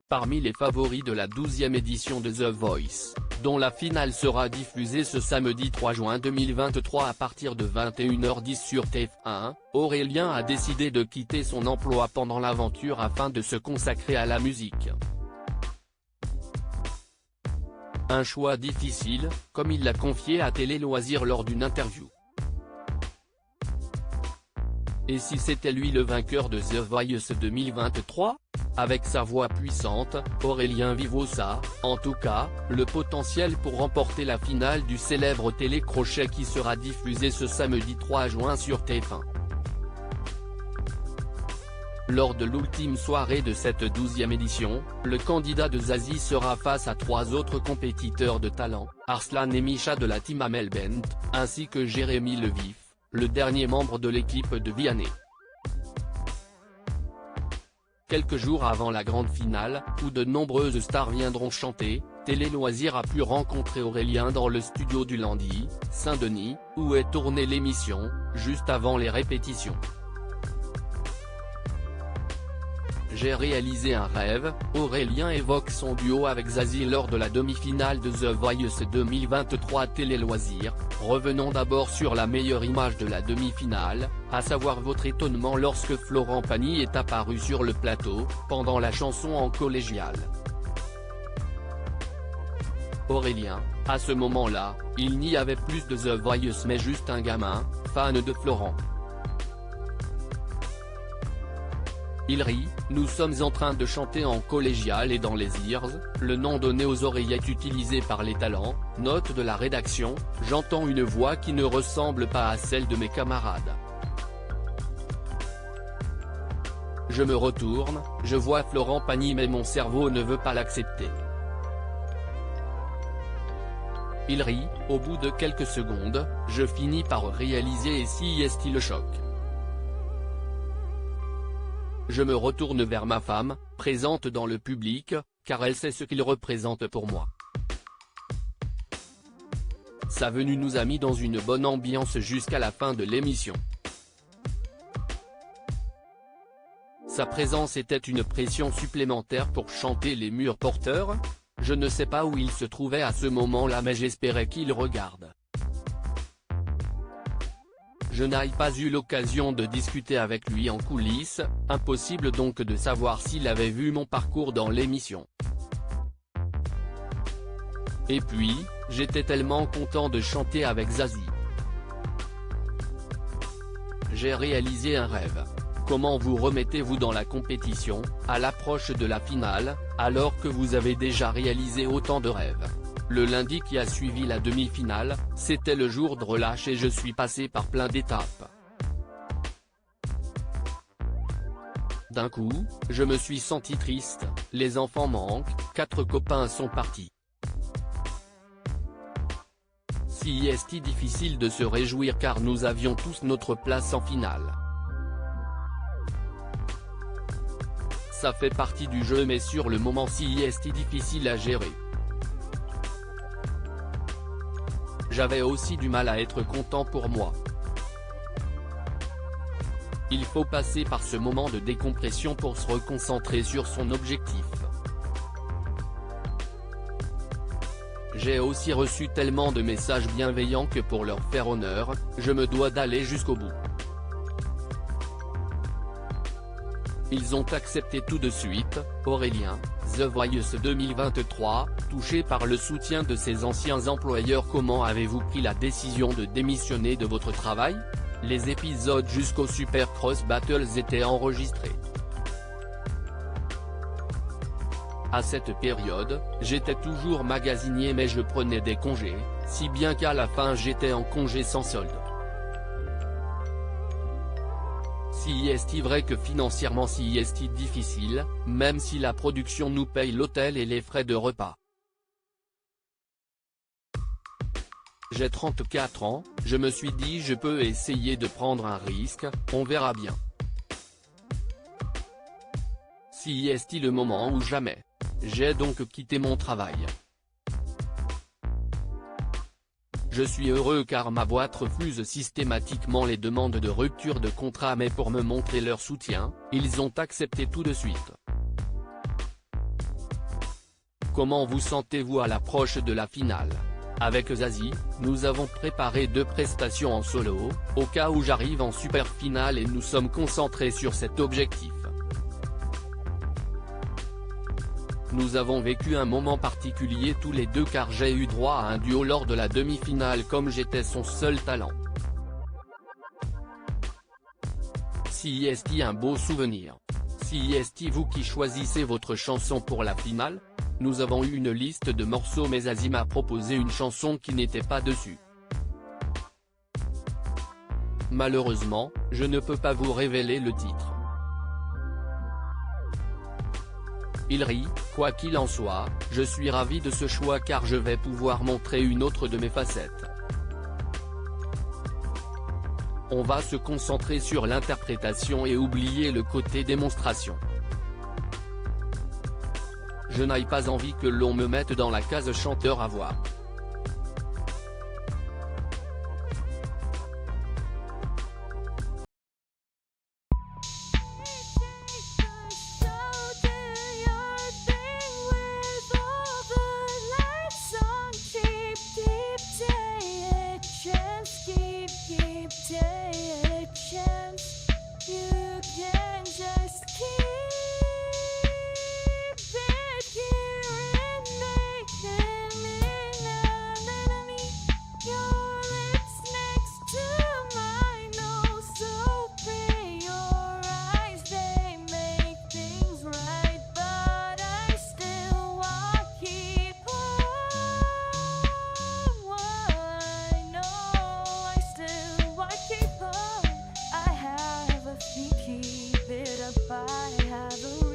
parmi les favoris de la 12e édition de The Voice, dont la finale sera diffusée ce samedi 3 juin 2023 à partir de 21h10 sur TF1, Aurélien a décidé de quitter son emploi pendant l'aventure afin de se consacrer à la musique. Un choix difficile, comme il l'a confié à Télé Loisirs lors d'une interview. Et si c'était lui le vainqueur de The Voice 2023 ? Avec sa voix puissante, Aurélien Vivos a, en tout cas, le potentiel pour remporter la finale du célèbre télécrochet qui sera diffusé ce samedi 3 juin sur TF1. Lors de l'ultime soirée de cette 12e édition, le candidat de Zazie sera face à 3 autres compétiteurs de talent, Arslan et Misha de la team Amel Bent, ainsi que Jérémy Levif, le dernier membre de l'équipe de Vianney. Quelques jours avant la grande finale, où de nombreuses stars viendront chanter, Télé Loisirs a pu rencontrer Aurélien dans le studio du Landy, Saint-Denis, où est tournée l'émission, juste avant les répétitions. J'ai réalisé un rêve, Aurélien évoque son duo avec Zazie lors de la demi-finale de The Voice 2023 Télé Loisirs. Revenons d'abord sur la meilleure image de la demi-finale, à savoir votre étonnement lorsque Florent Pagny est apparu sur le plateau, pendant la chanson en collégiale. Aurélien, à ce moment-là, il n'y avait plus de The Voice mais juste un gamin, fan de Florent. Il rit, nous sommes en train de chanter en collégial et dans les ears, le nom donné aux oreillettes utilisées par les talents, note de la rédaction, j'entends une voix qui ne ressemble pas à celle de mes camarades. Je me retourne, je vois Florent Pagny mais mon cerveau ne veut pas l'accepter. Il rit, au bout de quelques secondes, je finis par réaliser et si est-il le choc. Je me retourne vers ma femme, présente dans le public, car elle sait ce qu'il représente pour moi. Sa venue nous a mis dans une bonne ambiance jusqu'à la fin de l'émission. Sa présence était une pression supplémentaire pour chanter Les Murs Porteurs. Je ne sais pas où il se trouvait à ce moment-là mais j'espérais qu'il regarde. Je n'ai pas eu l'occasion de discuter avec lui en coulisses, impossible donc de savoir s'il avait vu mon parcours dans l'émission. Et puis, j'étais tellement content de chanter avec Zazie. J'ai réalisé un rêve. Comment vous remettez-vous dans la compétition, à l'approche de la finale, alors que vous avez déjà réalisé autant de rêves ? Le lundi qui a suivi la demi-finale, c'était le jour de relâche et je suis passé par plein d'étapes. D'un coup, je me suis senti triste, les enfants manquent, 4 copains sont partis. Si est difficile de se réjouir car nous avions tous notre place en finale. Ça fait partie du jeu mais sur le moment si est difficile à gérer. J'avais aussi du mal à être content pour moi. Il faut passer par ce moment de décompression pour se reconcentrer sur son objectif. J'ai aussi reçu tellement de messages bienveillants que pour leur faire honneur, je me dois d'aller jusqu'au bout. Ils ont accepté tout de suite, Aurélien, The Voice 2023, touché par le soutien de ses anciens employeurs. Comment avez-vous pris la décision de démissionner de votre travail ? Les épisodes jusqu'au Super Cross Battles étaient enregistrés. À cette période, j'étais toujours magasinier mais je prenais des congés, si bien qu'à la fin j'étais en congé sans solde. Si est vrai que financièrement si est difficile, même si la production nous paye l'hôtel et les frais de repas. J'ai 34 ans, je me suis dit je peux essayer de prendre un risque, on verra bien. Si est le moment ou jamais. J'ai donc quitté mon travail. Je suis heureux car ma boîte refuse systématiquement les demandes de rupture de contrat mais pour me montrer leur soutien, ils ont accepté tout de suite. Comment vous sentez-vous à l'approche de la finale? Avec Zazie, nous avons préparé 2 prestations en solo, au cas où j'arrive en super finale et nous sommes concentrés sur cet objectif. Nous avons vécu un moment particulier tous les deux car j'ai eu droit à un duo lors de la demi-finale comme j'étais son seul talent. Si est-il un beau souvenir? Si est-il vous qui choisissez votre chanson pour la finale? Nous avons eu une liste de morceaux mais Zazie m'a proposé une chanson qui n'était pas dessus. Malheureusement, je ne peux pas vous révéler le titre. Il rit, quoi qu'il en soit, je suis ravi de ce choix car je vais pouvoir montrer une autre de mes facettes. On va se concentrer sur l'interprétation et oublier le côté démonstration. Je n'ai pas envie que l'on me mette dans la case chanteur à voix. Keep it up, I have a